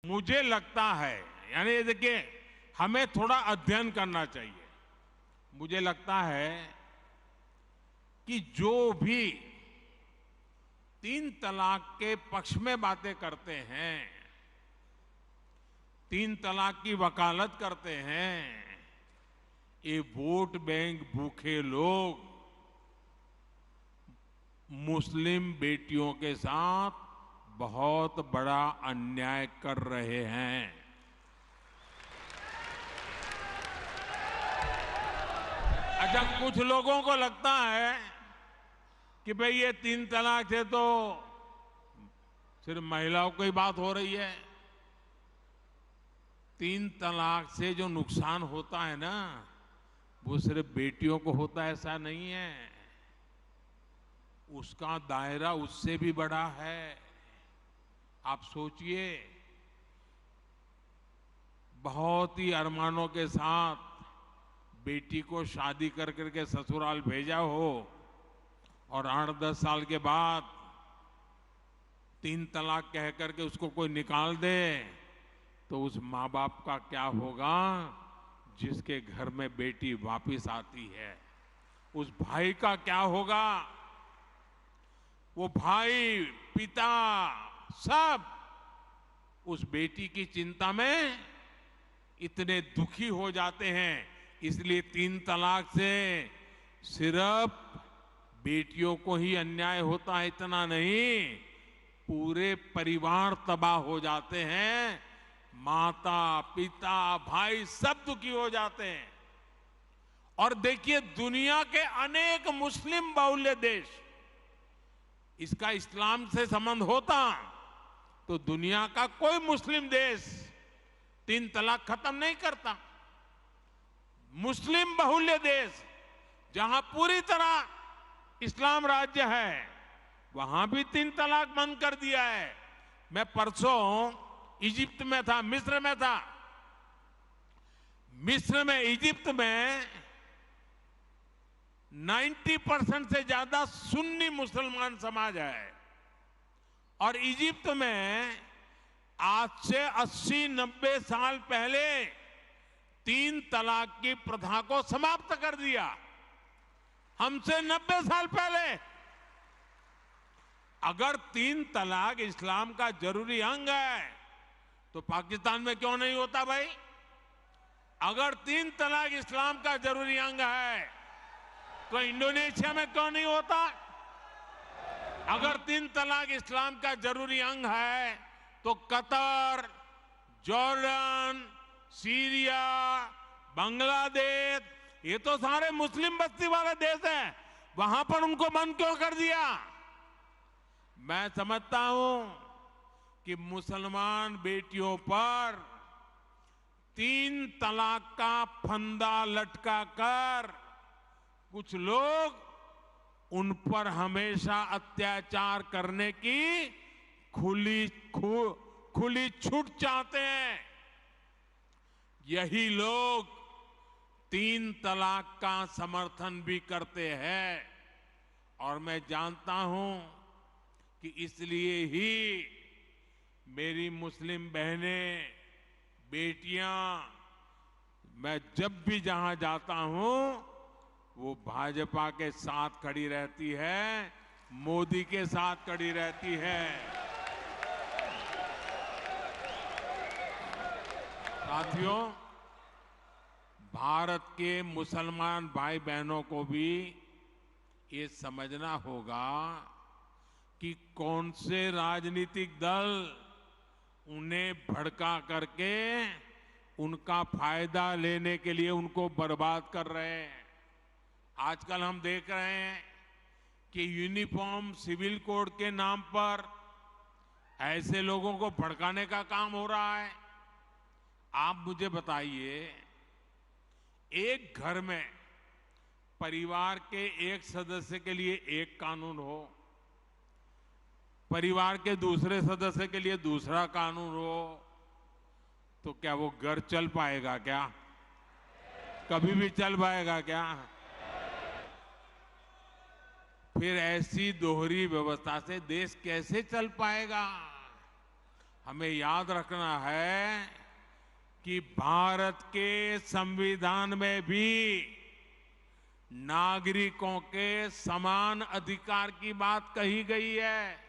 मुझे लगता है, यानी देखिए, हमें थोड़ा अध्ययन करना चाहिए। मुझे लगता है कि जो भी तीन तलाक के पक्ष में बातें करते हैं, तीन तलाक की वकालत करते हैं, ये वोट बैंक भूखे लोग मुस्लिम बेटियों के साथ बहुत बड़ा अन्याय कर रहे हैं। अच्छा, कुछ लोगों को लगता है कि भाई ये तीन तलाक से तो सिर्फ महिलाओं की बात हो रही है। तीन तलाक से जो नुकसान होता है ना, वो सिर्फ बेटियों को होता है ऐसा नहीं है, उसका दायरा उससे भी बड़ा है। आप सोचिए, बहुत ही अरमानों के साथ बेटी को शादी कर करके ससुराल भेजा हो और 8-10 साल के बाद तीन तलाक कह करके उसको कोई निकाल दे, तो उस माँ बाप का क्या होगा जिसके घर में बेटी वापिस आती है? उस भाई का क्या होगा? वो भाई, पिता, सब उस बेटी की चिंता में इतने दुखी हो जाते हैं। इसलिए तीन तलाक से सिर्फ बेटियों को ही अन्याय होता है इतना नहीं, पूरे परिवार तबाह हो जाते हैं, माता, पिता, भाई सब दुखी हो जाते हैं। और देखिए, दुनिया के अनेक मुस्लिम बहुल्य देश, इसका इस्लाम से संबंध होता तो दुनिया का कोई मुस्लिम देश तीन तलाक खत्म नहीं करता। मुस्लिम बहुल्य देश जहां पूरी तरह इस्लाम राज्य है, वहां भी तीन तलाक बंद कर दिया है। मैं परसों इजिप्ट में था, मिस्र में था। मिस्र में, इजिप्ट में 90% से ज्यादा सुन्नी मुसलमान समाज है और इजिप्ट में आज से 80-90 साल पहले तीन तलाक की प्रथा को समाप्त कर दिया। हमसे 90 साल पहले। अगर तीन तलाक इस्लाम का जरूरी अंग है तो पाकिस्तान में क्यों नहीं होता भाई? अगर तीन तलाक इस्लाम का जरूरी अंग है तो इंडोनेशिया में क्यों नहीं होता? अगर तीन तलाक इस्लाम का जरूरी अंग है तो कतर, जॉर्डन, सीरिया, बांग्लादेश, ये तो सारे मुस्लिम बस्ती वाले देश हैं, वहां पर उनको बंद क्यों कर दिया? मैं समझता हूं कि मुसलमान बेटियों पर तीन तलाक का फंदा लटका कर कुछ लोग उन पर हमेशा अत्याचार करने की खुली छूट चाहते हैं। यही लोग तीन तलाक का समर्थन भी करते हैं और मैं जानता हूं कि इसलिए ही मेरी मुस्लिम बहनें, बेटियां, मैं जब भी जहां जाता हूं वो भाजपा के साथ खड़ी रहती है, मोदी के साथ खड़ी रहती है। साथियों, भारत के मुसलमान भाई बहनों को भी ये समझना होगा कि कौन से राजनीतिक दल उन्हें भड़का करके उनका फायदा लेने के लिए उनको बर्बाद कर रहे हैं। आजकल हम देख रहे हैं कि यूनिफॉर्म सिविल कोड के नाम पर ऐसे लोगों को भड़काने का काम हो रहा है। आप मुझे बताइए, एक घर में परिवार के एक सदस्य के लिए एक कानून हो, परिवार के दूसरे सदस्य के लिए दूसरा कानून हो, तो क्या वो घर चल पाएगा क्या? कभी भी चल पाएगा क्या? फिर ऐसी दोहरी व्यवस्था से देश कैसे चल पाएगा? हमें याद रखना है कि भारत के संविधान में भी नागरिकों के समान अधिकार की बात कही गई है।